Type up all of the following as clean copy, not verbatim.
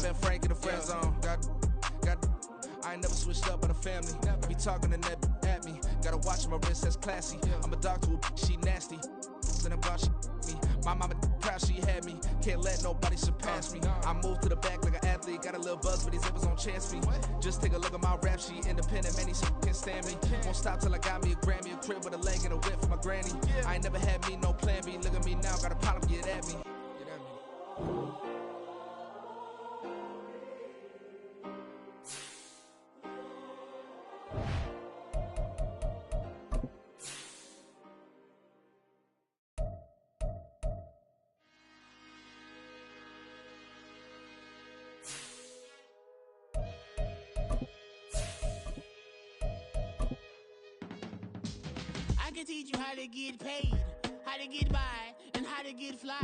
been frank in the friend zone. I ain't never switched up on the family. Be talking to that at me. Gotta watch my wrist, that's classy. I'm a dog to a she nasty. And I'm glad she me. My mama proud she had me. Can't let nobody surpass me. I move to the back like an athlete. Got a little buzz, but these zippers don't chance me. Just take a look at my rap sheet. Independent, man, these can't stand me. Won't stop till I got me a Grammy, a crib with a leg and a whip for my granny. I ain't never had me no plan B. Look at me now, got a problem, get at me. I can teach you how to get paid, how to get by, and how to get fly.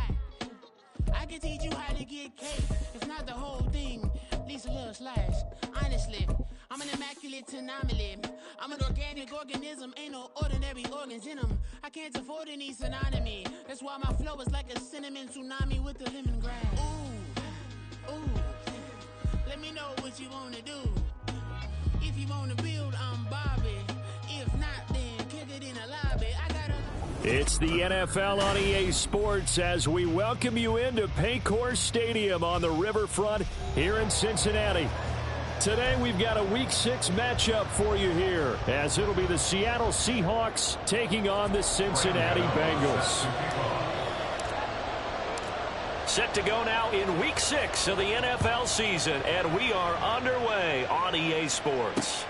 I can teach you how to get cake, if not the whole thing, at least a little slice. Honestly, I'm an immaculate anomaly. I'm an organic organism, ain't no ordinary organs in them. I can't afford any synonymy. That's why my flow is like a cinnamon tsunami with the lemongrass. Ooh, ooh, let me know what you wanna do. If you wanna build, I'm Bobby. If not, then kick it in a lobby. I gotta... It's the NFL on EA Sports as we welcome you into Paycor Stadium on the riverfront here in Cincinnati. Today we've got a Week 6 matchup for you here as it'll be the Seattle Seahawks taking on the Cincinnati Bengals. Set to go now in Week 6 of the NFL season, and we are underway on EA Sports.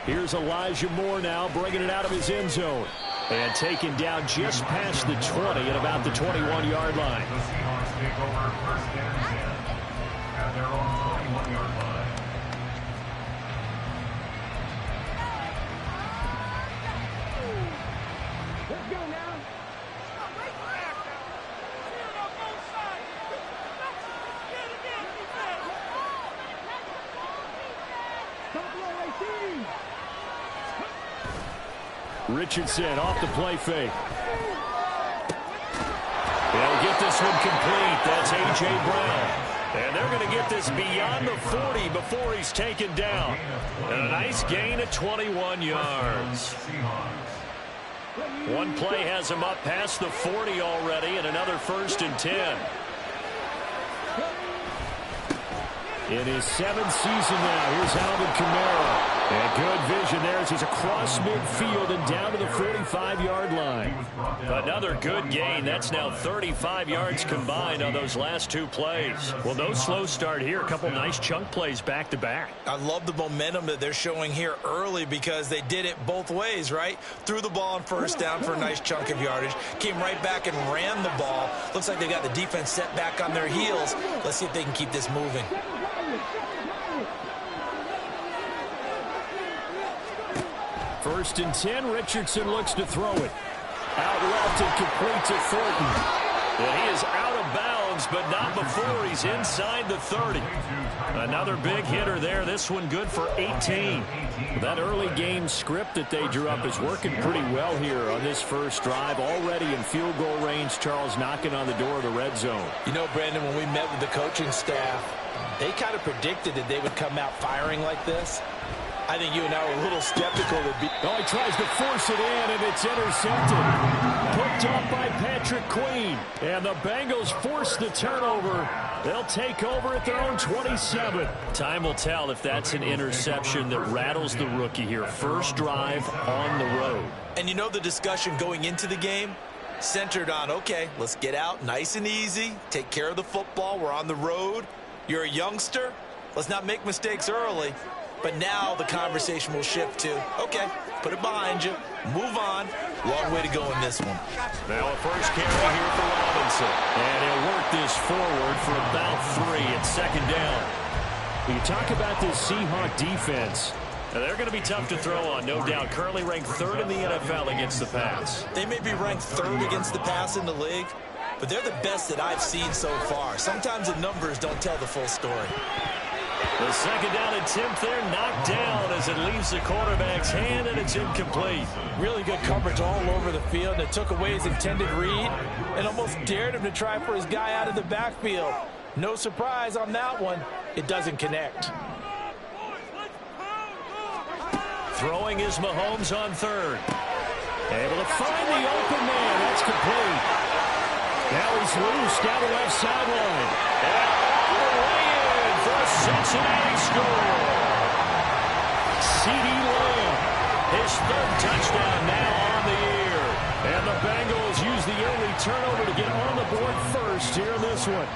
Here's Elijah Moore now bringing it out of his end zone. And taken down just past the 20 at about the 21-yard line. The Seahawks take over first and 10 at their own 21-yard line. Let's go now. Richardson off the play fake. They'll get this one complete. That's A.J. Brown. And they're going to get this beyond the 40 before he's taken down. And a nice gain of 21 yards. One play has him up past the 40 already, and another 1st and 10. In his 7th season now, here's Alvin Kamara. And good vision there as he's across midfield and down to the 45-yard line. Another good gain. That's now 35 yards combined on those last 2 plays. Well, no slow start here. A couple nice chunk plays back-to-back. I love the momentum that they're showing here early because they did it both ways, right? Threw the ball on 1st down for a nice chunk of yardage. Came right back and ran the ball. Looks like they got the defense set back on their heels. Let's see if they can keep this moving. 1st and 10, Richardson looks to throw it. Out left and complete to Thornton. And he is out of bounds, but not before he's inside the 30. Another big hitter there. This one good for 18. That early game script that they drew up is working pretty well here on this first drive. Already in field goal range, Charles knocking on the door of the red zone. You know, Brandon, when we met with the coaching staff, they kind of predicted that they would come out firing like this. I think you and I were a little skeptical. Oh, he tries to force it in, and it's intercepted. Picked off by Patrick Queen. And the Bengals force the turnover. They'll take over at their own 27. Time will tell if that's an interception that rattles the rookie here. First drive on the road. And you know the discussion going into the game? Centered on, okay, let's get out nice and easy. Take care of the football. We're on the road. You're a youngster. Let's not make mistakes early. But now the conversation will shift to, okay, put it behind you, move on. Long way to go in this one. Now a first carry here for Robinson. And he'll work this forward for about 3 at 2nd down. You talk about this Seahawk defense. They're going to be tough to throw on, no doubt. Currently ranked 3rd in the NFL against the pass. They may be ranked 3rd against the pass in the league, but they're the best that I've seen so far. Sometimes the numbers don't tell the full story. The 2nd down attempt there knocked down as it leaves the quarterback's hand, and it's incomplete. Really good coverage all over the field. It took away his intended read and almost dared him to try for his guy out of the backfield. No surprise on that one. it doesn't connect. Throwing is Mahomes on third. Able to find the open man. That's complete. Now he's loose down the left sideline. And all the way in for a Cincinnati score. CeeDee Lamb, his third touchdown now on the year. And the Bengals use the early turnover to get on the board first here in this one.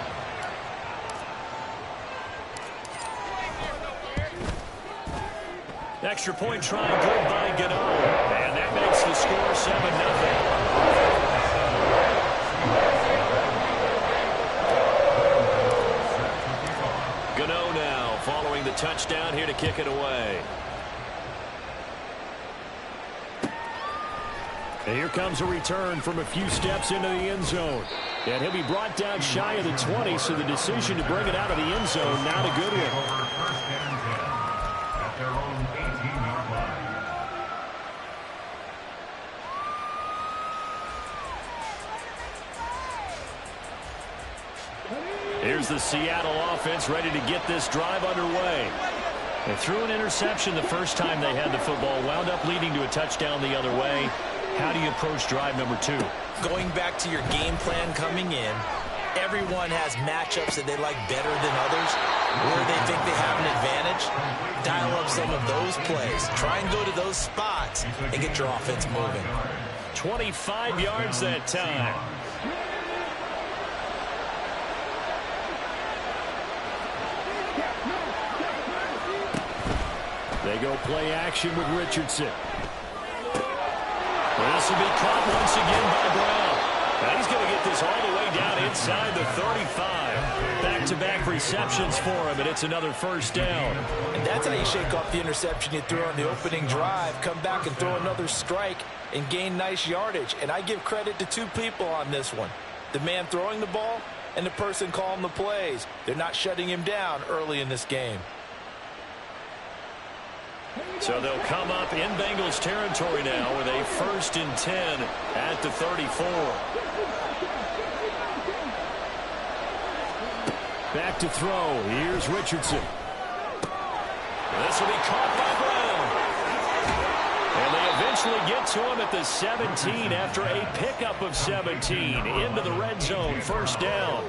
Extra point try good by Gano. And that makes the score 7-0. Gano now following the touchdown here to kick it away. And here comes a return from a few steps into the end zone. And he'll be brought down shy of the 20, so the decision to bring it out of the end zone, not a good one. Here's the Seattle offense ready to get this drive underway. They threw an interception the first time they had the football, wound up leading to a touchdown the other way. How do you approach drive number 2? Going back to your game plan coming in, everyone has matchups that they like better than others, where they think they have an advantage. Dial up some of those plays. Try and go to those spots and get your offense moving. 25 yards that time. They go play action with Richardson. This will be caught once again by Brown. Now he's going to get this all the way down inside the 35. Back-to-back receptions for him, and it's another first down. And that's how you shake off the interception you threw on the opening drive. Come back and throw another strike and gain nice yardage. And I give credit to two people on this one. The man throwing the ball and the person calling the plays. They're not shutting him down early in this game. So they'll come up in Bengals territory now with a 1st and 10 at the 34. Back to throw. Here's Richardson. This will be caught by Brown. And they eventually get to him at the 17 after a pickup of 17 into the red zone. First down.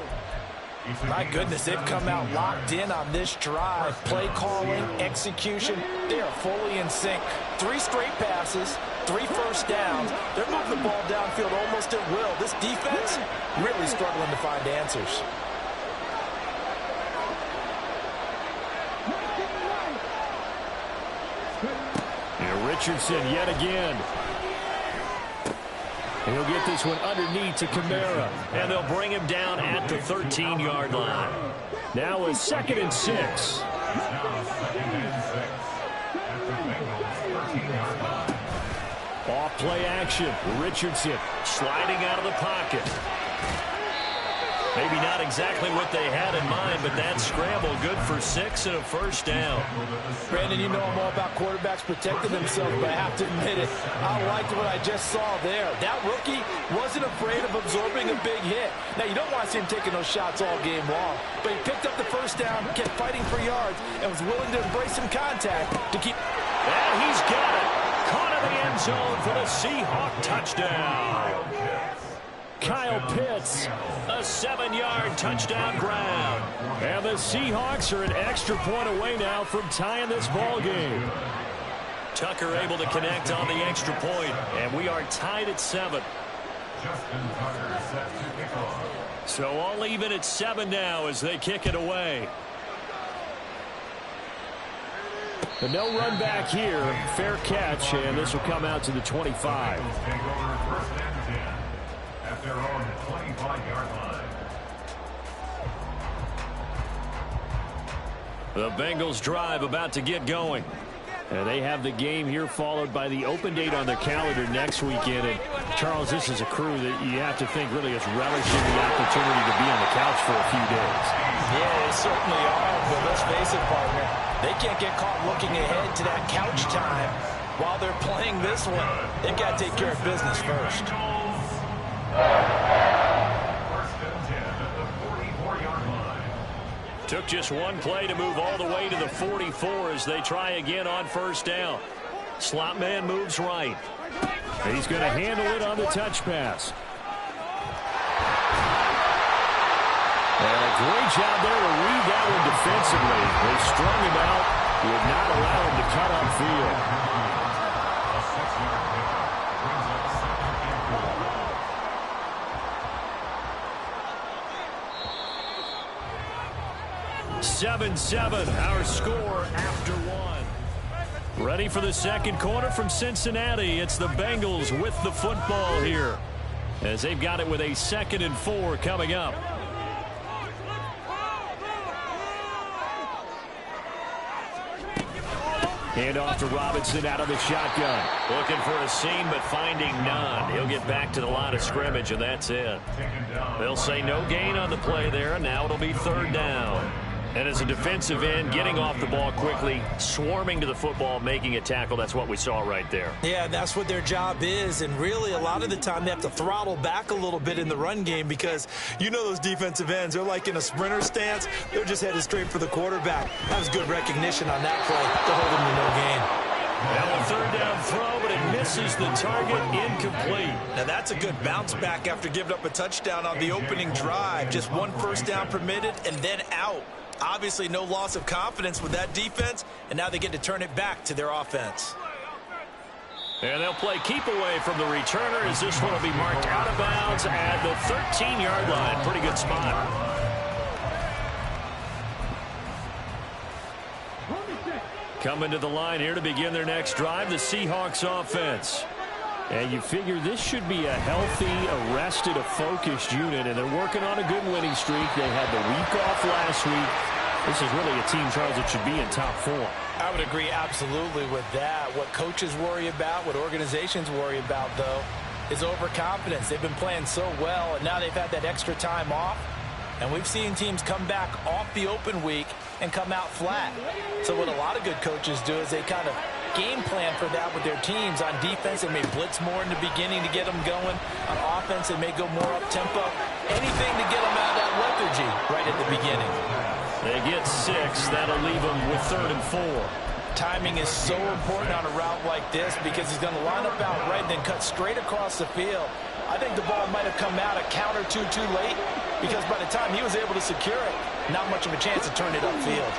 My goodness, they've come out locked in on this drive. Play calling, execution, they are fully in sync. 3 straight passes, 3 first downs. They're moving the ball downfield almost at will. This defense really struggling to find answers. Here Richardson yet again. He'll get this one underneath to Kamara, and they'll bring him down at the 13-yard line. Now a 2nd and 6. Off play action. Richardson sliding out of the pocket. Maybe not exactly what they had in mind, but that scramble good for 6 and a first down. Brandon, you know I'm all about quarterbacks protecting themselves, but I have to admit it, I liked what I just saw there. That rookie wasn't afraid of absorbing a big hit. Now, you don't want to see him taking those shots all game long, but he picked up the first down, kept fighting for yards, and was willing to embrace some contact to keep... And he's got it. Caught in the end zone for the Seahawk touchdown. Kyle Pitts, a 7-yard touchdown grab. And the Seahawks are an extra point away now from tying this ball game. Tucker able to connect on the extra point, and we are tied at 7. So all even at 7 now as they kick it away. The no run back here, fair catch, and this will come out to the 25. At their own 25-yard line. The Bengals drive about to get going. And they have the game here followed by the open date on their calendar next weekend. And Charles, this is a crew that you have to think really is relishing the opportunity to be on the couch for a few days. Yeah, they certainly are, but let's face it, partner. They can't get caught looking ahead to that couch time while they're playing this one. They've got to take care of business first. 1st and 10 at the 44-yard line. Took just one play to move all the way to the 44 as they try again on first down. Slot man moves right. He's going to handle it on the touch pass. And a great job there to read that one defensively. They strung him out, would not allow him to cut upfield. Seven, our score after one. Ready for the second quarter from Cincinnati. It's the Bengals with the football here as they've got it with a 2nd and 4 coming up. Hand off to Robinson out of the shotgun. Looking for a seam, but finding none. He'll get back to the line of scrimmage, and that's it. They'll say no gain on the play there, and now it'll be 3rd down. And as a defensive end, getting off the ball quickly, swarming to the football, making a tackle, that's what we saw right there. Yeah, that's what their job is. And really, a lot of the time, they have to throttle back a little bit in the run game because you know those defensive ends, they're like in a sprinter stance. They're just headed straight for the quarterback. That was good recognition on that play to hold them to no gain. Now a 3rd down throw, but it misses the target, incomplete. Now that's a good bounce back after giving up a touchdown on the opening drive. Just 1 first down permitted and then out. Obviously no loss of confidence with that defense, and now they get to turn it back to their offense. And they'll play keep away from the returner as this one will be marked out of bounds at the 13-yard line. Pretty good spot. Coming to the line here to begin their next drive, the Seahawks offense. And you figure this should be a healthy, arrested, a focused unit, and they're working on a good winning streak. They had the week off last week. This is really a team, Charles, that should be in top 4. I would agree absolutely with that. What coaches worry about, what organizations worry about, though, is overconfidence. They've been playing so well, and now they've had that extra time off. And we've seen teams come back off the open week and come out flat. So what a lot of good coaches do is they kind of game plan for that with their teams. On defense, they may blitz more in the beginning to get them going. On offense, they may go more up-tempo. Anything to get them out of that lethargy right at the beginning. They get 6. That'll leave them with 3rd and 4. Timing is so important on a route like this because he's going to line up out right and then cut straight across the field. I think the ball might have come out a count or two too late because by the time he was able to secure it, not much of a chance to turn it upfield.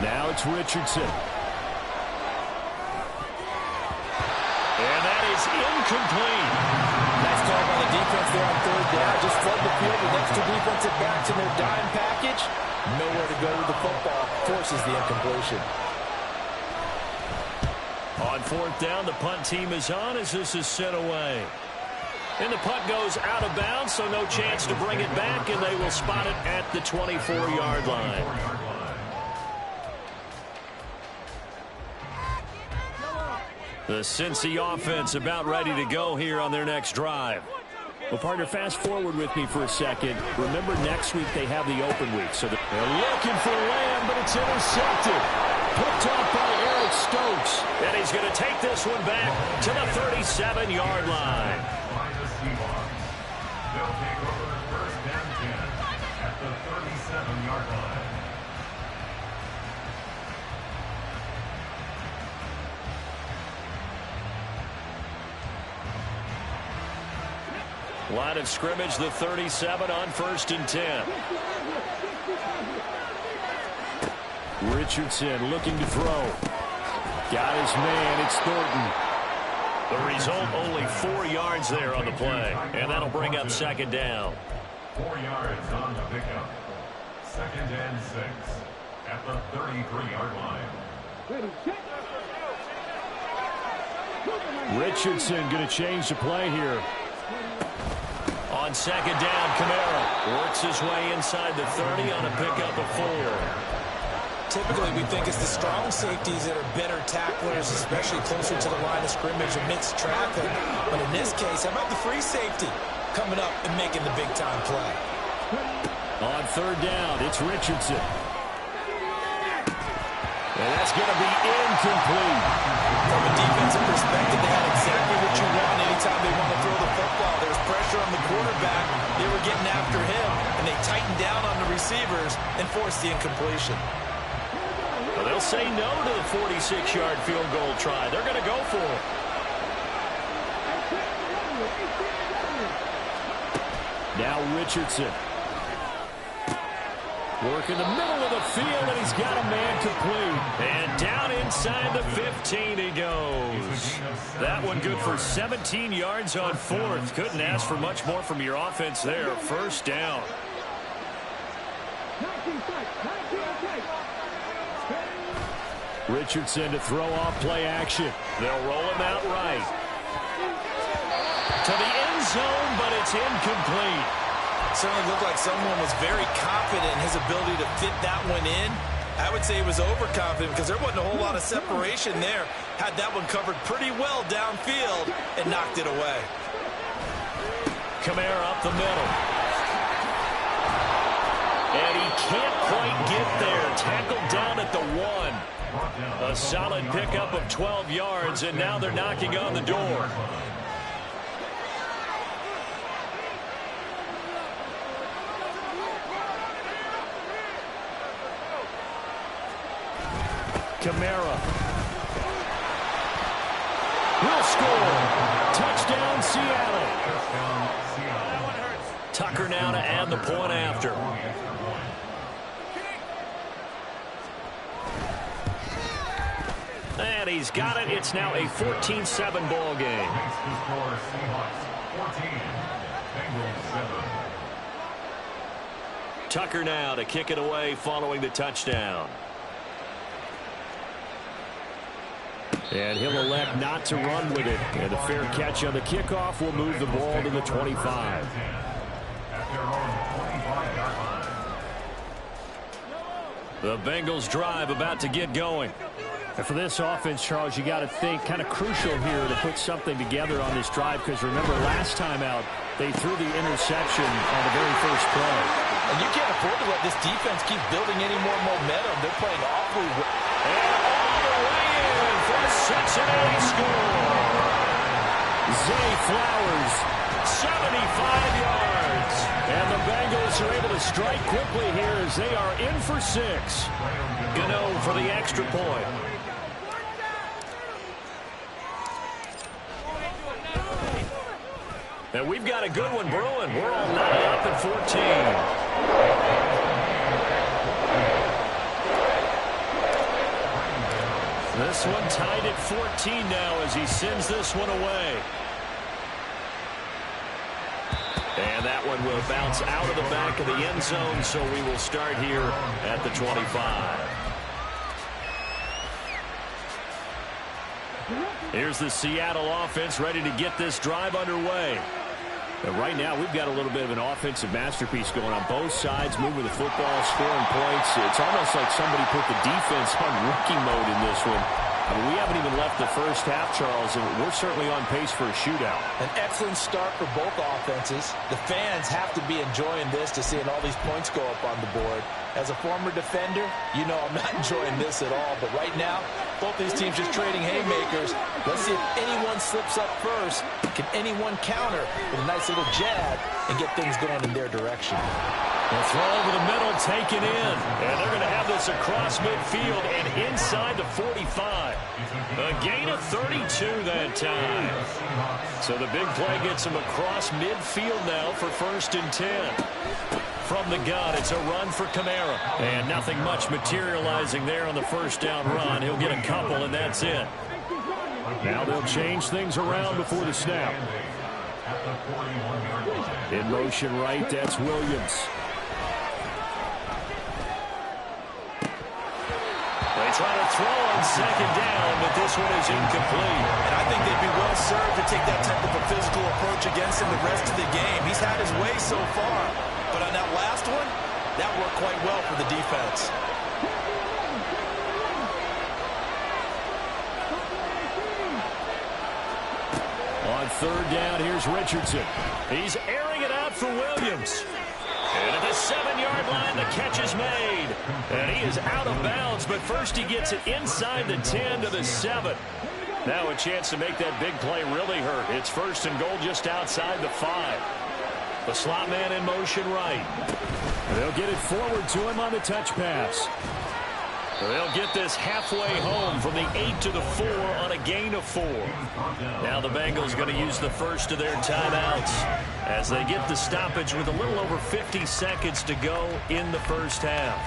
Now it's Richardson. And that is incomplete. Nice call by the defense there on 3rd down. Just flood the field with extra defensive backs in their dime package. Nowhere to go with the football. Forces the incompletion. On 4th down, the punt team is on as this is sent away. And the punt goes out of bounds, so no chance to bring it back, and they will spot it at the 24-yard line. The Cincy offense about ready to go here on their next drive. Well, partner, fast forward with me for a second. Remember, next week they have the open week. So they're looking for Lamb, but it's intercepted. Picked off by Eric Stokes. And he's going to take this one back to the 37-yard line. They'll take over 1st and 10 at the 37-yard line. Line of scrimmage, the 37 on 1st and 10. Richardson looking to throw. Got his man, it's Thornton. The result, only 4 yards there on the play. And that'll bring up 2nd down. 4 yards on the pickup. 2nd and 6 at the 33-yard line. Richardson going to change the play here. On 2nd down, Kamara works his way inside the 30 on a pickup of 4. Typically, we think it's the strong safeties that are better tacklers, especially closer to the line of scrimmage amidst traffic. But in this case, how about the free safety coming up and making the big-time play? On 3rd down, it's Richardson. And that's going to be incomplete. From a defensive perspective, they had exactly what you want anytime they want to throw the football. football. There was pressure on the quarterback. They were getting after him, and they tightened down on the receivers and forced the incompletion. Well, they'll say no to the 46-yard field goal try. They're going to go for it. Now Richardson. Work in the middle of the field, and he's got a man complete. And down inside the 15 he goes. That one good for 17 yards on fourth. Couldn't ask for much more from your offense there. First down. Richardson to throw off play action. They'll roll him out right. To the end zone, but it's incomplete. Certainly looked like someone was very confident in his ability to fit that one in. I would say he was overconfident because there wasn't a whole lot of separation there. Had that one covered pretty well downfield and knocked it away. Kamara up the middle. And he can't quite get there. Tackled down at the 1. A solid pickup of 12 yards, and now they're knocking on the door. Kamara will score. Touchdown, Seattle. Tucker now to add the point after. And he's got it. It's now a 14-7 ball game. Tucker now to kick it away following the touchdown. And he'll elect not to run with it. And a fair catch on the kickoff will move the ball to the 25. The Bengals drive about to get going. And for this offense, Charles, you got to think kind of crucial here to put something together on this drive, because remember last time out they threw the interception on the very first play. And you can't afford to let this defense keep building any more momentum. They're playing awfully well. And all the way in for a Cincinnati score. Zay Flowers, 75 yards. And the Bengals are able to strike quickly here as they are in for 6. Gano for the extra point. And we've got a good one brewing. We're all knotted up at 14. This one tied at 14 now as he sends this one away. And that one will bounce out of the back of the end zone, so we will start here at the 25. Here's the Seattle offense ready to get this drive underway. And right now, we've got a little bit of an offensive masterpiece going on both sides, moving the football, scoring points. It's almost like somebody put the defense on rookie mode in this one. I mean, we haven't even left the first half, Charles, and we're certainly on pace for a shootout. An excellent start for both offenses. The fans have to be enjoying this to seeing all these points go up on the board. As a former defender, you know I'm not enjoying this at all. But right now, both these teams just trading haymakers. Let's see if anyone slips up first. Can anyone counter with a nice little jab and get things going in their direction? The throw over the middle, taken in. And they're going to have this across midfield and inside the 45. A gain of 32 that time. So the big play gets him across midfield now for 1st and 10. From the gun, it's a run for Kamara. And nothing much materializing there on the first down run. He'll get a couple, and that's it. Now they'll change things around before the snap. In motion right, that's Williams. They try to throw on 2nd down, but this one is incomplete. And I think they'd be well served to take that type of a physical approach against him the rest of the game. He's had his way so far. But on that last one, that worked quite well for the defense. On 3rd down, here's Richardson. He's airing it out for Williams. And at the 7-yard line, the catch is made. And he is out of bounds, but first he gets it inside the 10 to the 7. Now a chance to make that big play really hurt. It's first and goal just outside the 5. The slot man in motion right. They'll get it forward to him on the touch pass. They'll get this halfway home from the 8 to the 4 on a gain of 4. Now the Bengals going to use the first of their timeouts as they get the stoppage with a little over 50 seconds to go in the first half.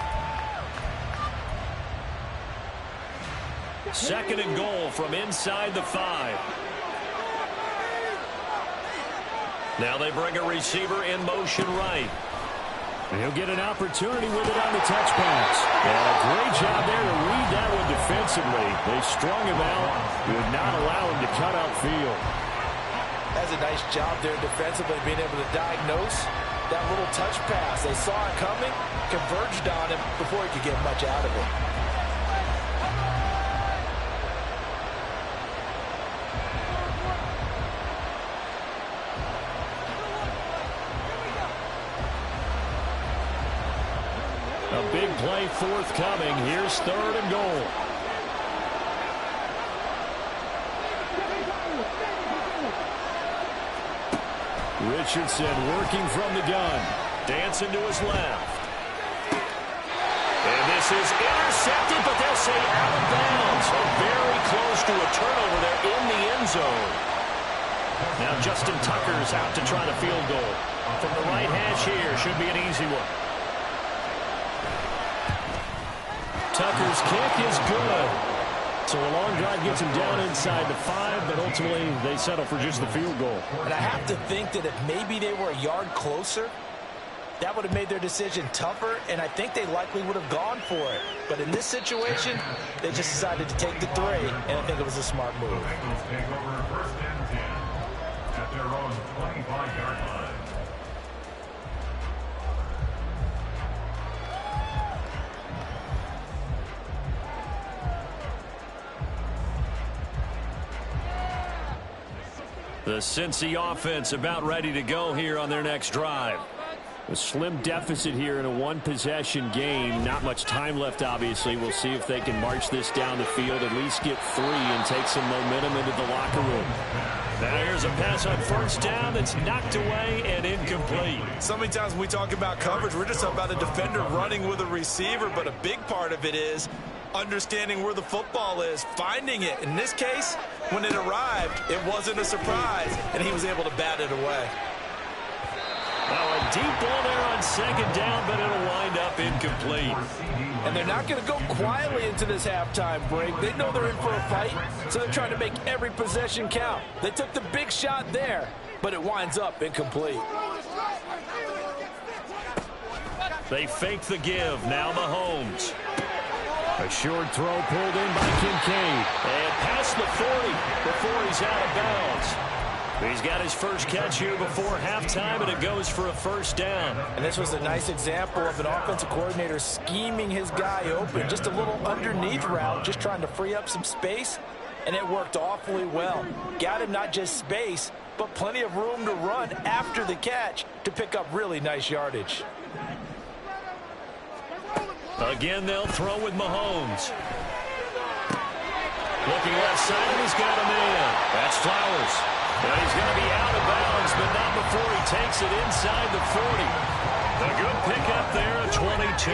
Second and goal from inside the 5. Now they bring a receiver in motion right. And he'll get an opportunity with it on the touch pass. Yeah, great job there to read that one defensively. They strung him out, would not allow him to cut upfield. That's a nice job there defensively, being able to diagnose that little touch pass. They saw it coming, converged on him before he could get much out of it. A big play forthcoming. Here's third and goal. Richardson working from the gun. Dancing to his left. And this is intercepted, but they'll say out of bounds. So very close to a turnover there in the end zone. Now Justin Tucker's out to try the field goal. From the right hash here, should be an easy one. Tucker's kick is good. So a long drive gets him down inside the 5, but ultimately they settle for just the field goal. And I have to think that if maybe they were a yard closer, that would have made their decision tougher, and I think they likely would have gone for it. But in this situation, they just decided to take the 3, and I think it was a smart move. Take over first and 10 at their own 25-yard line. The Cincy offense about ready to go here on their next drive. A slim deficit here in a one-possession game. Not much time left, obviously. We'll see if they can march this down the field, at least get 3 and take some momentum into the locker room. Now here's a pass on first down that's knocked away and incomplete. So many times when we talk about coverage, we're just talking about a defender running with a receiver, but a big part of it is understanding where the football is, finding it. In this case, when it arrived, it wasn't a surprise, and he was able to bat it away. Now a deep ball there on second down, but it'll wind up incomplete. And they're not going to go quietly into this halftime break. They know they're in for a fight, so they're trying to make every possession count. They took the big shot there, but it winds up incomplete. They fake the give. Now Mahomes. A short throw pulled in by Kincaid. And past the 40 before he's out of bounds. He's got his first catch here before halftime, and it goes for a first down. And this was a nice example of an offensive coordinator scheming his guy open. Just a little underneath route, just trying to free up some space, and it worked awfully well. Got him not just space, but plenty of room to run after the catch to pick up really nice yardage. Again, they'll throw with Mahomes. Looking left side, he's got a man. That's Flowers. But he's going to be out of bounds, but not before he takes it inside the 40. A good pickup there at 22.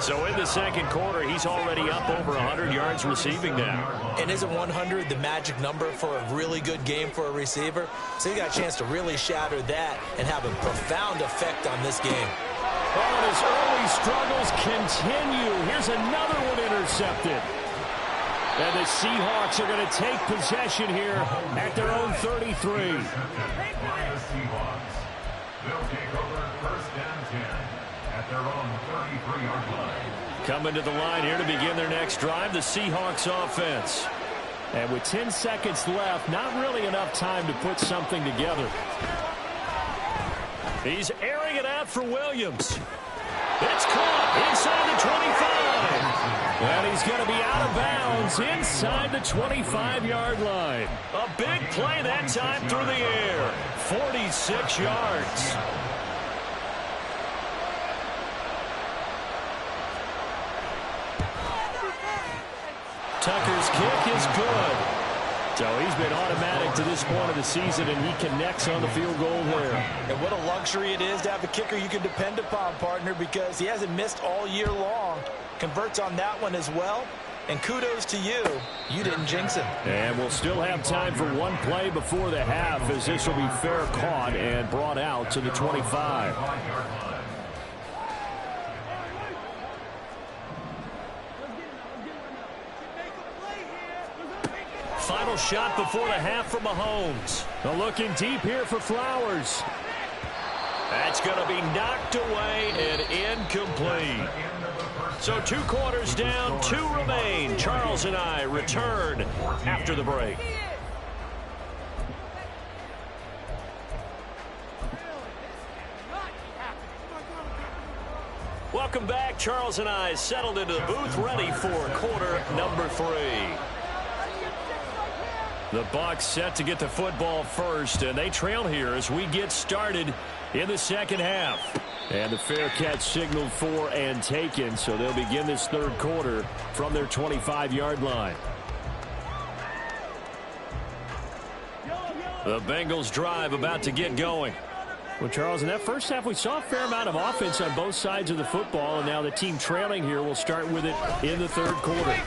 So in the second quarter, he's already up over 100 yards receiving now. And isn't 100 the magic number for a really good game for a receiver? So you got a chance to really shatter that and have a profound effect on this game. Oh, and his early struggles continue. Here's another one intercepted. And the Seahawks are going to take possession here at their own 33. They'll take over first and 10 at their own 33-yard line. Coming to the line here to begin their next drive, the Seahawks offense. And with 10 seconds left, not really enough time to put something together. He's airing it out for Williams. It's caught inside the 25. And he's going to be out of bounds inside the 25-yard line. A big play that time through the air. 46 yards. Tucker's kick is good. So he's been automatic to this point of the season, and he connects on the field goal there. And what a luxury it is to have a kicker you can depend upon, partner, because he hasn't missed all year long. Converts on that one as well. And kudos to you. You didn't jinx him. And we'll still have time for one play before the half, as this will be fair caught and brought out to the 25. Final shot before the half from Mahomes. Looking deep here for Flowers. That's going to be knocked away and incomplete. So 2 quarters down, 2 remain. Charles and I return after the break. Welcome back. Charles and I settled into the booth, ready for quarter number 3. The Bucs set to get the football first, and they trail here as we get started in the second half. And the fair catch signaled for and taken, so they'll begin this third quarter from their 25-yard line. The Bengals drive about to get going. Well, Charles, in that first half, we saw a fair amount of offense on both sides of the football, and now the team trailing here will start with it in the third quarter.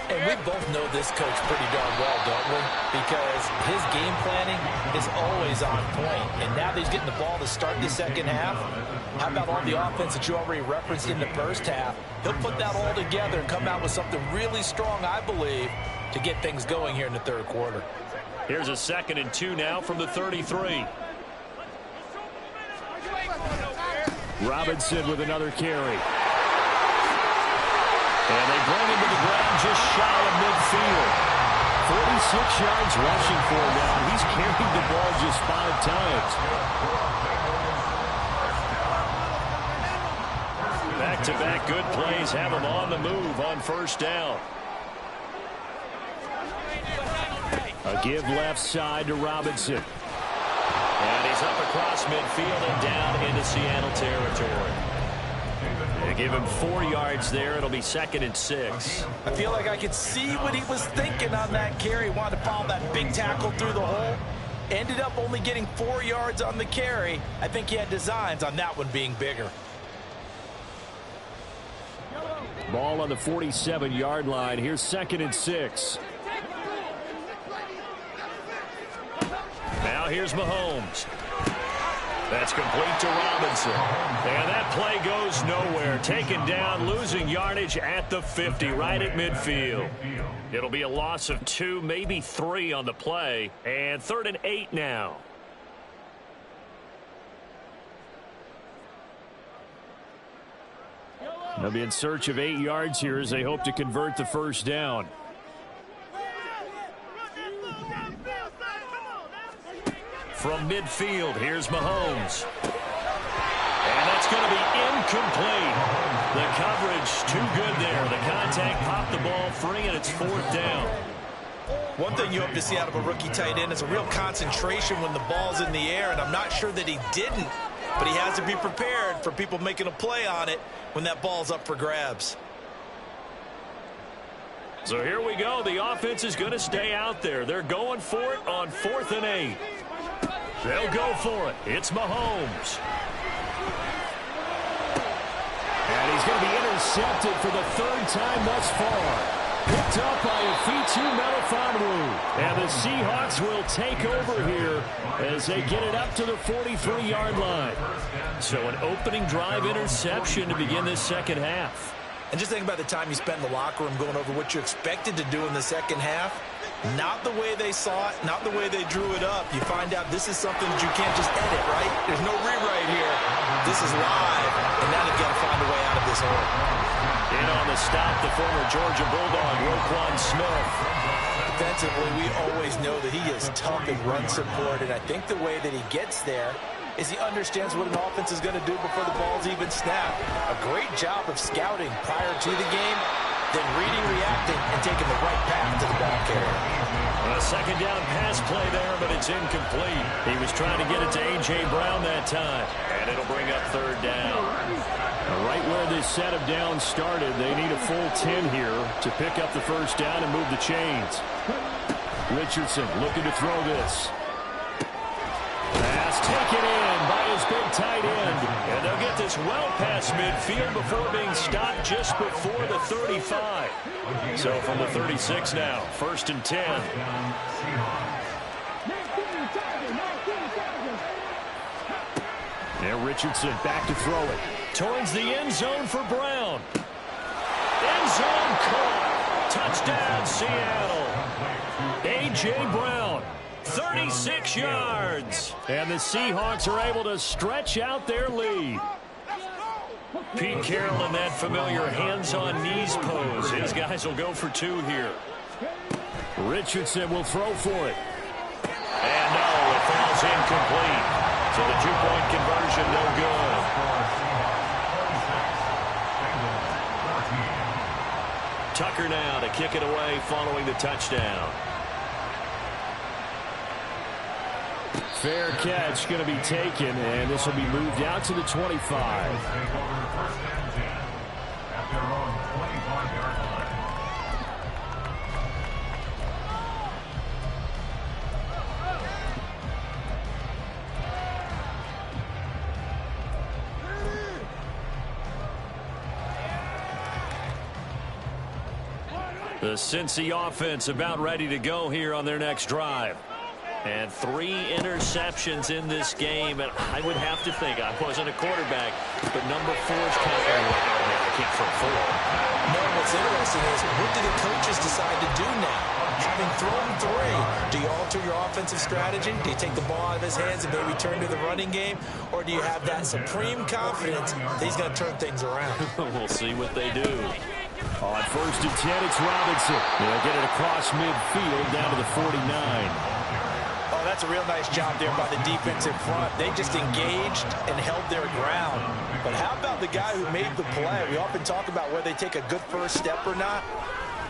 And we both know this coach pretty darn well, don't we? Because his game planning is always on point. And now that he's getting the ball to start the second half, how about all the offense that you already referenced in the first half? He'll put that all together and come out with something really strong, I believe, to get things going here in the third quarter. Here's a 2nd and 2 now from the 33. Robinson with another carry. And they bring him to the ground just shy of midfield. 46 yards rushing for him now. He's carried the ball just 5 times. Back-to-back good plays have him on the move on first down. A give left side to Robinson. And he's up across midfield and down into Seattle territory. They give him 4 yards there. It'll be 2nd and 6. I feel like I could see what he was thinking on that carry. Wanted to follow that big tackle through the hole. Ended up only getting 4 yards on the carry. I think he had designs on that one being bigger. Ball on the 47-yard line. Here's 2nd and 6. Now here's Mahomes. That's complete to Robinson. And that play goes nowhere. Taken down, losing yardage at the 50, right at midfield. It'll be a loss of 2, maybe 3 on the play. And 3rd and 8 now. They'll be in search of 8 yards here as they hope to convert the first down. From midfield, here's Mahomes. And that's going to be incomplete. The coverage too good there. The contact popped the ball free, and it's 4th down. One thing you hope to see out of a rookie tight end is a real concentration when the ball's in the air, and I'm not sure that he didn't, but he has to be prepared for people making a play on it when that ball's up for grabs. So here we go. The offense is going to stay out there. They're going for it on 4th and 8. They'll go for it. It's Mahomes. And he's going to be intercepted for the 3rd time thus far. Picked up by Afitu Melifonwu. And the Seahawks will take over here as they get it up to the 43-yard line. So an opening drive interception to begin this second half. And just think about the time you spent in the locker room going over what you expected to do in the second half. Not the way they saw it, not the way they drew it up. You find out this is something that you can't just edit, right? There's no rewrite here. This is live, and now they've got to find a way out of this hole. In on the stop, the former Georgia Bulldog, Roquan Smith. Defensively, we always know that he is tough in run support, and I think the way that he gets there is he understands what an offense is going to do before the ball's even snapped. A great job of scouting prior to the game, then reading, reacting, and taking the right path to the ball carrier. A 2nd down pass play there, but it's incomplete. He was trying to get it to A.J. Brown that time, and it'll bring up 3rd down. And right where this set of downs started, they need a full 10 here to pick up the first down and move the chains. Richardson looking to throw this. Pass taken in by his big tight end. And they'll get this well past midfield before being stopped just before the 35. So from the 36 now, 1st and 10. And Richardson back to throw it. Towards the end zone for Brown. End zone caught. Touchdown, Seattle. A.J. Brown, 36 yards. And the Seahawks are able to stretch out their lead. Pete Carroll in that familiar hands-on-knees pose. His guys will go for 2 here. Richardson will throw for it. And no, it falls incomplete. So the 2-point conversion no good. Tucker now to kick it away following the touchdown. Fair catch going to be taken, and this will be moved out to the 25. The Cincy offense about ready to go here on their next drive. And 3 interceptions in this game, and I would have to think, I wasn't a quarterback, but number 4's kind of, I can't throw 4. No, what's interesting is, what do the coaches decide to do now? Having thrown 3, do you alter your offensive strategy? Do you take the ball out of his hands and maybe turn to the running game? Or do you have that supreme confidence that he's going to turn things around? We'll see what they do. On 1st and 10, it's Robinson. They'll get it across midfield down to the 49. Oh, that's a real nice job there by the defense in front. They just engaged and held their ground. But how about the guy who made the play? We often talk about whether they take a good first step or not.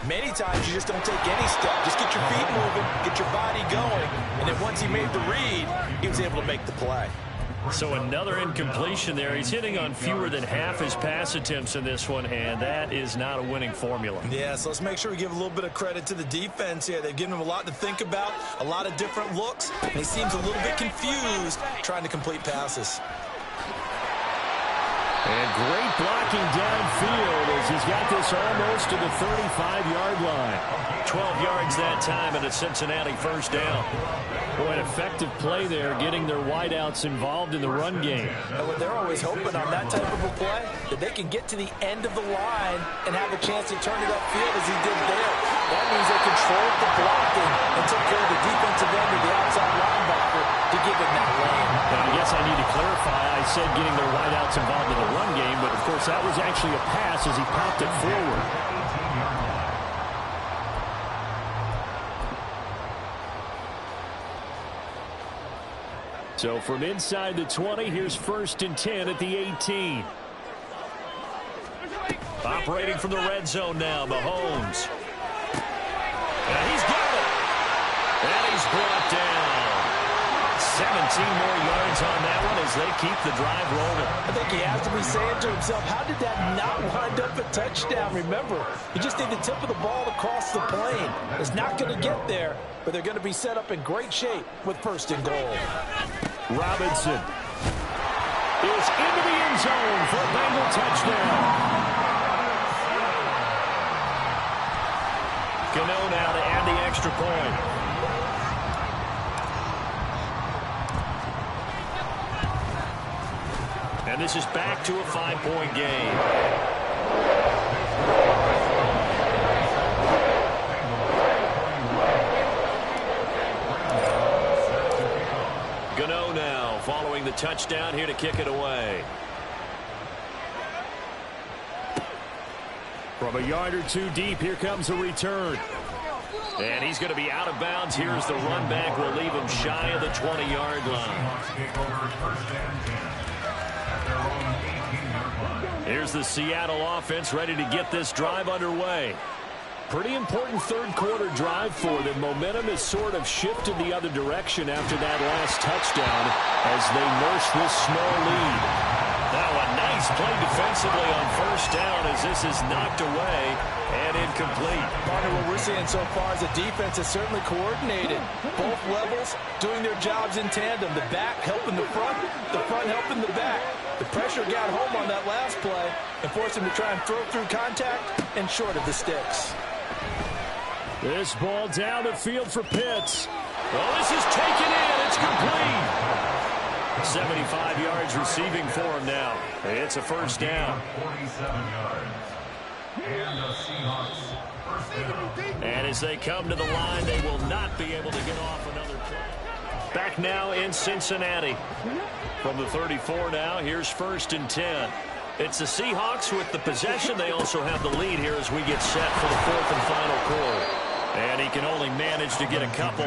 Many times you just don't take any step. Just get your feet moving, get your body going. And then once he made the read, he was able to make the play. So another incompletion there. He's hitting on fewer than half his pass attempts in this one, and that is not a winning formula. Yeah, so let's make sure we give a little bit of credit to the defense here. They've given him a lot to think about, a lot of different looks, and he seems a little bit confused trying to complete passes. And great blocking downfield as he's got this almost to the 35-yard line. 12 yards that time and a Cincinnati first down. Boy, an effective play there, getting their wideouts involved in the run game. And they're always hoping on that type of a play that they can get to the end of the line and have a chance to turn it upfield as he did there. That means they controlled the blocking and took care of the defensive end of the outside linebacker to give him that lane. And I guess I need to clarify. I said getting their wideouts involved in the run game, but of course that was actually a pass as he popped it forward. So from inside the 20, here's 1st and 10 at the 18. Operating from the red zone now, Mahomes. And he's got it. And he's brought down. 17 more yards on that one as they keep the drive rolling. I think he has to be saying to himself, how did that not wind up a touchdown? Remember, you just need the tip of the ball to cross the plane. It's not going to get there, but they're going to be set up in great shape with 1st and goal. Robinson is into the end zone for a Bengal touchdown. Gano now to add the extra point. And this is back to a 5-point game. Gano now following the touchdown here to kick it away. From a yard or 2 deep, here comes a return. And he's going to be out of bounds. Here's the run back. Will leave him shy of the 20-yard line. Here's the Seattle offense ready to get this drive underway. Pretty important third-quarter drive for them. Momentum has sort of shifted the other direction after that last touchdown as they nurse this small lead. Now a nice play defensively on first down as this is knocked away and incomplete. Partner, what we're seeing so far is the defense is certainly coordinated. Both levels doing their jobs in tandem. The back helping the front helping the back. The pressure got home on that last play and forced him to try and throw through contact and short of the sticks. This ball down the field for Pitts. Well, this is taken in. It's complete. 75 yards receiving for him now. It's a first down. 47 yards. And the Seahawks first down. And as they come to the line, they will not be able to get off another play. Back now in Cincinnati. From the 34 now, here's 1st and 10. It's the Seahawks with the possession. They also have the lead here as we get set for the 4th and final quarter. And he can only manage to get a couple.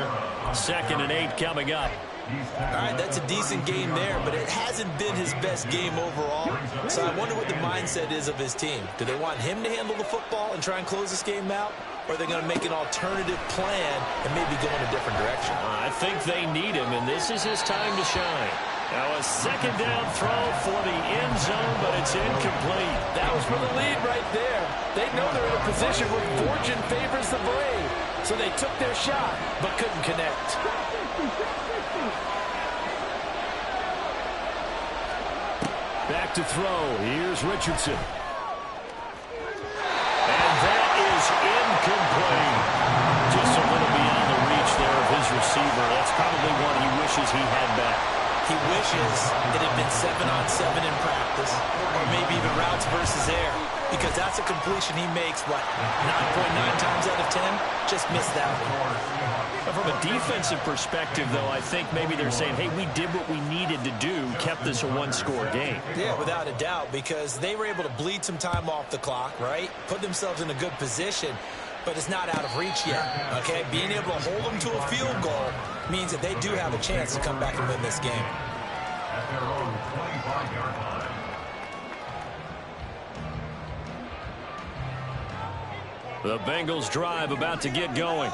2nd and 8 coming up. All right, that's a decent game there, but it hasn't been his best game overall. So I wonder what the mindset is of his team. Do they want him to handle the football and try and close this game out? Or are they going to make an alternative plan and maybe go in a different direction? I think they need him, and this is his time to shine. Now a 2nd down throw for the end zone, but it's incomplete. That was for the lead right there. They know they're in a position where fortune favors the brave. So they took their shot, but couldn't connect. Back to throw. Here's Richardson. And that is incomplete. Just a little beyond the reach there of his receiver. That's probably one he wishes he had back. He wishes it had been 7-on-7 in practice, or maybe even routes versus air, because that's a completion he makes, what, 9.9 times out of 10? Just missed that one. From a defensive perspective, though, I think maybe they're saying, hey, we did what we needed to do, kept this a one-score game. Yeah, without a doubt, because they were able to bleed some time off the clock, right? Put themselves in a good position, but it's not out of reach yet, okay? Being able to hold them to a field goal means that they do have a chance to come back and win this game. At their own 25-yard line. The Bengals drive about to get going.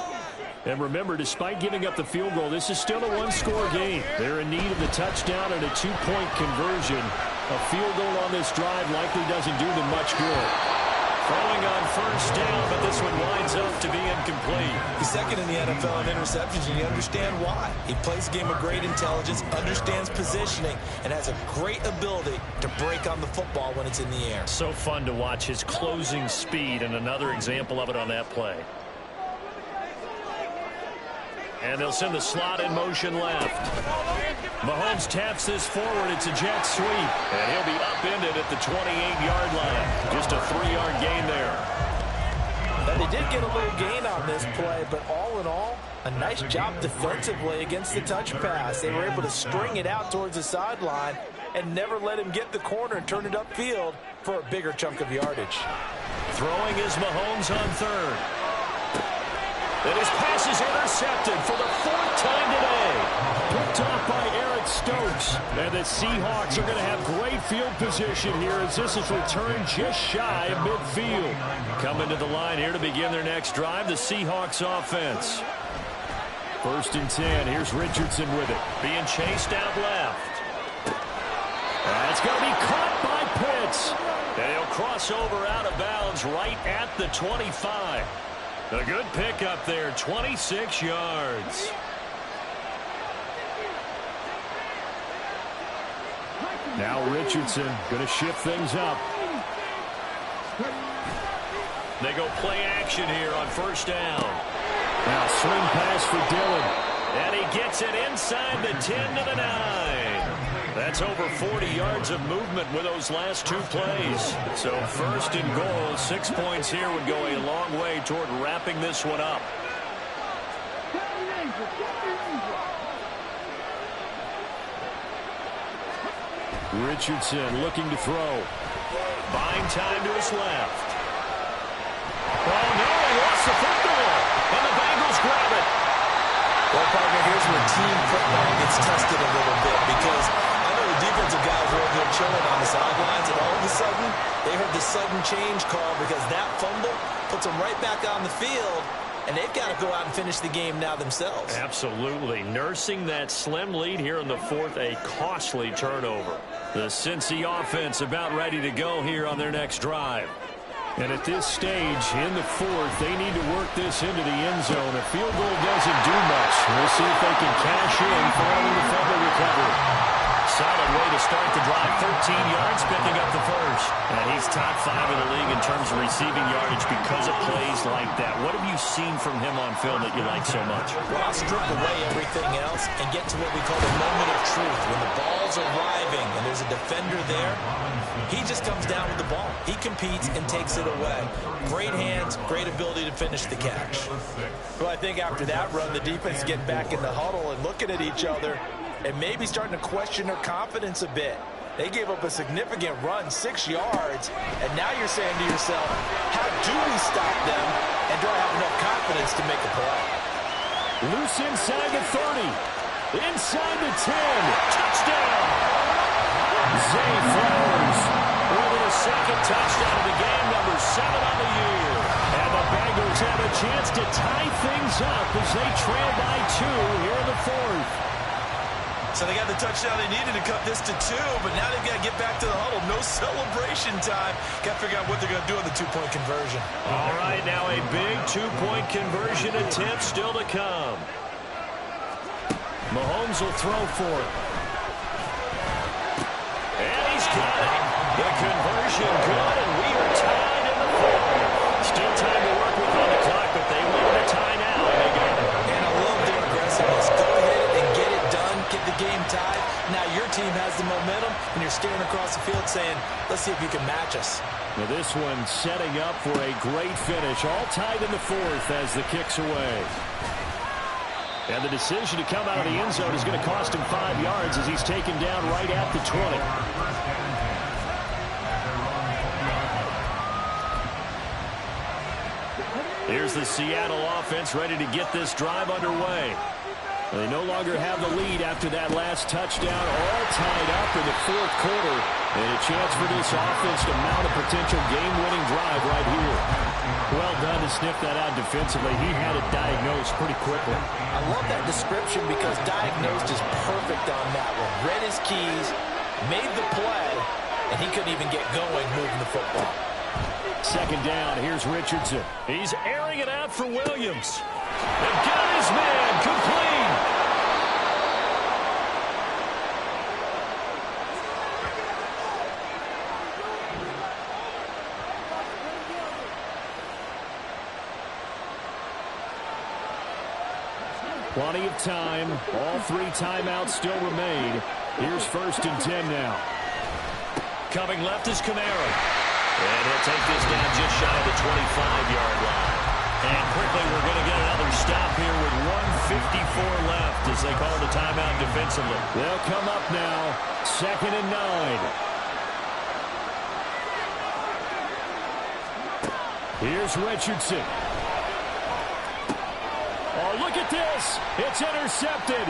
And remember, despite giving up the field goal, this is still a one-score game. They're in need of the touchdown and a two-point conversion. A field goal on this drive likely doesn't do them much good. Throwing on first down, but this one winds up to be incomplete. He's 2nd in the NFL in interceptions, and you understand why. He plays a game of great intelligence, understands positioning, and has a great ability to break on the football when it's in the air. So fun to watch his closing speed, and another example of it on that play. And they'll send the slot in motion left. Mahomes taps this forward. It's a jet sweep. And he'll be upended at the 28-yard line. Just a 3-yard gain there. Now, they did get a little gain on this play, but all in all, a nice job defensively against the touch pass. They were able to string it out towards the sideline and never let him get the corner and turn it upfield for a bigger chunk of yardage. Throwing is Mahomes on 3rd. And his pass is intercepted for the 4th time today. Picked off by Eric Stokes. And the Seahawks are going to have great field position here as this is returned just shy of midfield. Coming to the line here to begin their next drive, the Seahawks offense. 1st and 10. Here's Richardson with it. Being chased out left. That's going to be caught by Pitts. And he'll cross over out of bounds right at the 25. A good pickup there, 26 yards. Now Richardson going to shift things up. They go play action here on first down. Now swing pass for Dillon. And he gets it inside the 10 to the 9. That's over 40 yards of movement with those last 2 plays. So 1st and goal, 6 points here would go a long way toward wrapping this one up. Richardson looking to throw. Buying time to his left. Oh no, he lost the football. And the Bengals grab it. Well, partner, here's where team football gets tested a little bit because I know the defensive guys were over there chilling on the sidelines, and all of a sudden, they heard the sudden change call because that fumble puts them right back on the field, and they've got to go out and finish the game now themselves. Absolutely. Nursing that slim lead here in the fourth, a costly turnover. The Cincy offense about ready to go here on their next drive. And at this stage in the fourth, they need to work this into the end zone. A field goal doesn't do much. We'll see if they can cash in following the fumble recovery. Solid way to start the drive. 13 yards, picking up the first. And he's top 5 in the league in terms of receiving yardage because of plays like that. What have you seen from him on film that you like so much? Well, I'll strip away everything else and get to what we call the moment of truth. When the ball's arriving and there's a defender there, he just comes down with the ball. He competes and takes it away. Great hands, great ability to finish the catch. Well, I think after that run, the defense get back in the huddle and looking at each other and maybe starting to question their confidence a bit. They gave up a significant run, 6 yards, and now you're saying to yourself, how do we stop them, and do I have enough confidence to make a play? Loose inside the 30. Inside the 10. Touchdown! Zay Flowers with a second touchdown of the game, number 7 on the year. And the Bengals have a chance to tie things up as they trail by 2 here in the fourth. So they got the touchdown they needed to cut this to 2, but now they've got to get back to the huddle. No celebration time. Got to figure out what they're going to do on the 2-point conversion. All right, now a big 2-point conversion attempt still to come. Mahomes will throw for it. And he's got it. The conversion good, and we are tied in the fourth. Still time to work with on the clock, but they leave the tie now, and they got it. And I love their aggressiveness. Go ahead and get it done. Get the game tied. Now your team has the momentum, and you're staring across the field saying, let's see if you can match us. Now this one setting up for a great finish. All tied in the fourth as the kick's away. And the decision to come out of the end zone is going to cost him 5 yards as he's taken down right at the 20. Here's the Seattle offense ready to get this drive underway. They no longer have the lead after that last touchdown, all tied up in the fourth quarter. And a chance for this offense to mount a potential game-winning drive right here. Well done to sniff that out defensively. He had it diagnosed pretty quickly. I love that description because diagnosed is perfect on that one. Read his keys, made the play, and he couldn't even get going moving the football. Second down, here's Richardson. He's airing it out for Williams. And got his man complete. Plenty of time. All 3 timeouts still remain. Here's 1st and 10 now. Coming left is Kamara. And he'll take this down just shy of the 25-yard line. And quickly we're going to get another stop here with 1:54 left as they call the timeout defensively. They'll come up now. 2nd and 9. Here's Richardson. Oh, look at this. It's intercepted.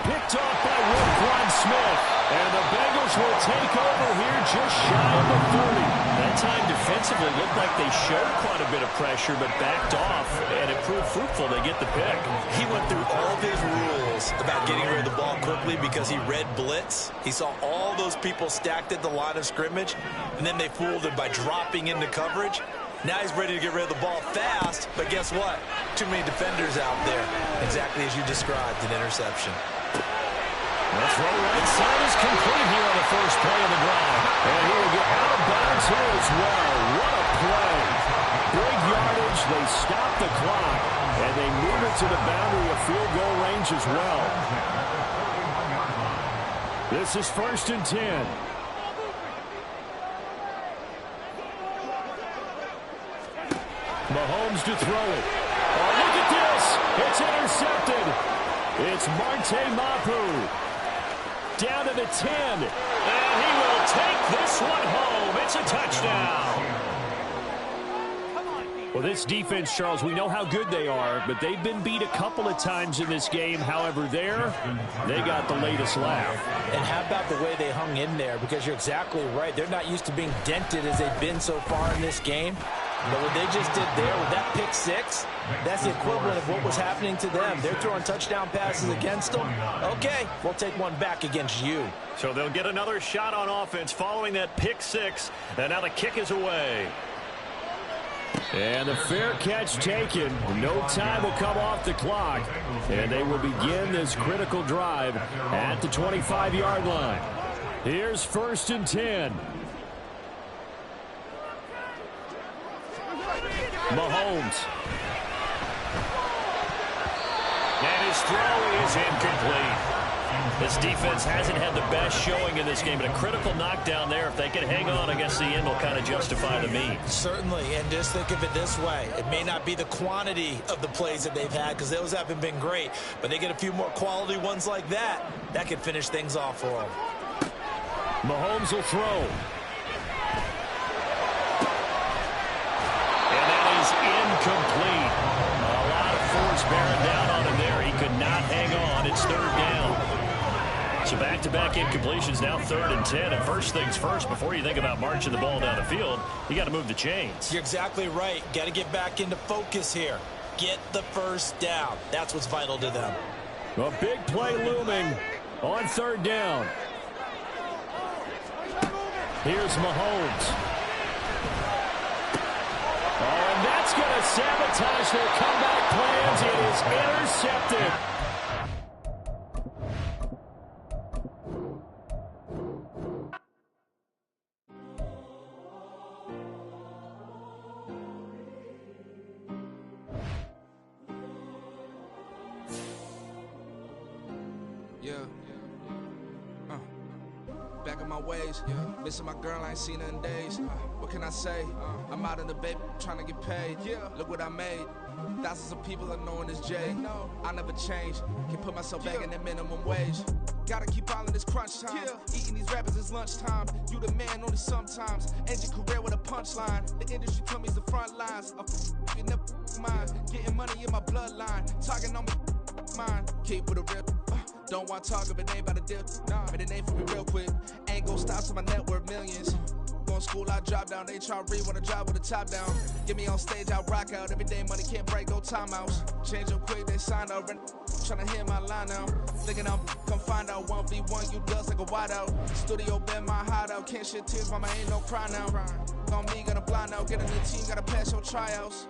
Picked off by Roquan Smith. And the Bengals will take over here just shy of the 30. That time defensively looked like they showed quite a bit of pressure but backed off, and it proved fruitful. They get the pick. He went through all of his rules about getting rid of the ball quickly because he read blitz. He saw all those people stacked at the line of scrimmage, and then they fooled him by dropping into coverage. Now he's ready to get rid of the ball fast, but guess what? Too many defenders out there. Exactly as you described, an interception. The throw right side is complete here on the first play of the drive. And he will get out of bounds here as well. What a play. Big yardage. They stop the clock. And they move it to the boundary of field goal range as well. This is 1st and 10. Mahomes to throw it. Oh, look at this. It's intercepted. It's Marte Mapu. Down to the 10. And he will take this one home. It's a touchdown. Well, this defense, Charles, we know how good they are, but they've been beat a couple of times in this game. However, they got the latest laugh. And how about the way they hung in there? Because you're exactly right. They're not used to being dented as they've been so far in this game. But what they just did there with that pick six, that's the equivalent of what was happening to them. They're throwing touchdown passes against them. Okay, we'll take one back against you. So they'll get another shot on offense following that pick six. And now the kick is away. And the fair catch taken. No time will come off the clock. And they will begin this critical drive at the 25-yard line. Here's 1st and 10. Mahomes. And his throw is incomplete. This defense hasn't had the best showing in this game, but a critical knockdown there. If they can hang on, I guess the end will kind of justify the means. Certainly, and just think of it this way. It may not be the quantity of the plays that they've had because those haven't been great, but they get a few more quality ones like that. That could finish things off for them. Mahomes will throw. And that is incomplete. A lot of force bearing down on him there. He could not hang on. It's 3rd down. So back-to-back incompletions, now 3rd and 10. And first things first, before you think about marching the ball down the field, you got to move the chains. You're exactly right. Got to get back into focus here. Get the first down. That's what's vital to them. A big play looming on 3rd down. Here's Mahomes. Oh, and that's going to sabotage their comeback plans. It is intercepted. Back in my ways, missing my girl, I ain't seen her in days. What can I say? I'm out in the baby, trying to get paid. Look what I made. Thousands of people are knowing this Jay. I never change. Can put myself back in that minimum wage. Gotta keep all in this crunch time. Eating these rappers is lunchtime. You the man only sometimes. End your career with a punchline. The industry told me it's the front lines. You never mind. Getting money in my bloodline. Talking on me, mine. Keep with a real. Don't want to talk if it ain't about a dip. But it ain't for me real quick. Ain't gon' stop till my net worth millions. Going to school, I drop down. They try to read when I drive with the top down. Get me on stage, I rock out. Every day money can't break, go timeouts. Change up quick, they signed up. Tryna hear my line now. Thinking I'm come find out 1v1, you dust like a wideout. Studio been my hideout. Can't shed tears, mama ain't no cry now. On me, gonna blind out. Get a new team, gotta pass your tryouts.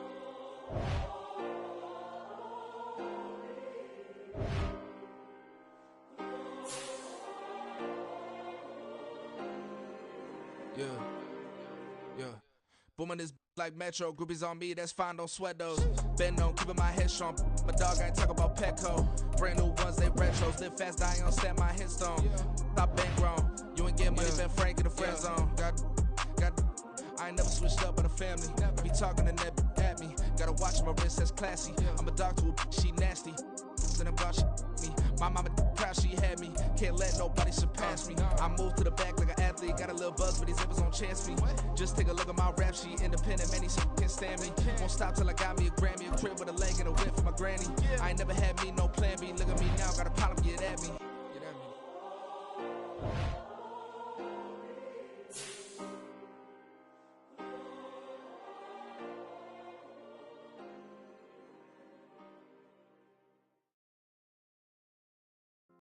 Yeah. Booming this like Metro. Groupies on me, that's fine, don't sweat those. Bend on, keeping my head strong. My dog ain't talk about Petco. Brand new ones, they retros. Live fast, die on stand my headstone. Stop been grown. You ain't getting money, been Frank in the friend zone. I ain't never switched up on the family. Be talking to that at me. Gotta watch my wrist, that's classy. I'm a dog to a she nasty. And I'm about me. My mama proud she had me. Can't let nobody surpass me. I moved to the back like an athlete. Got a little buzz, but these zippers don't chance me. Just take a look at my rap sheet. Independent, man, these can't stand me. Won't stop till I got me a Grammy. A crib with a leg and a whip for my granny. I ain't never had me no plan B.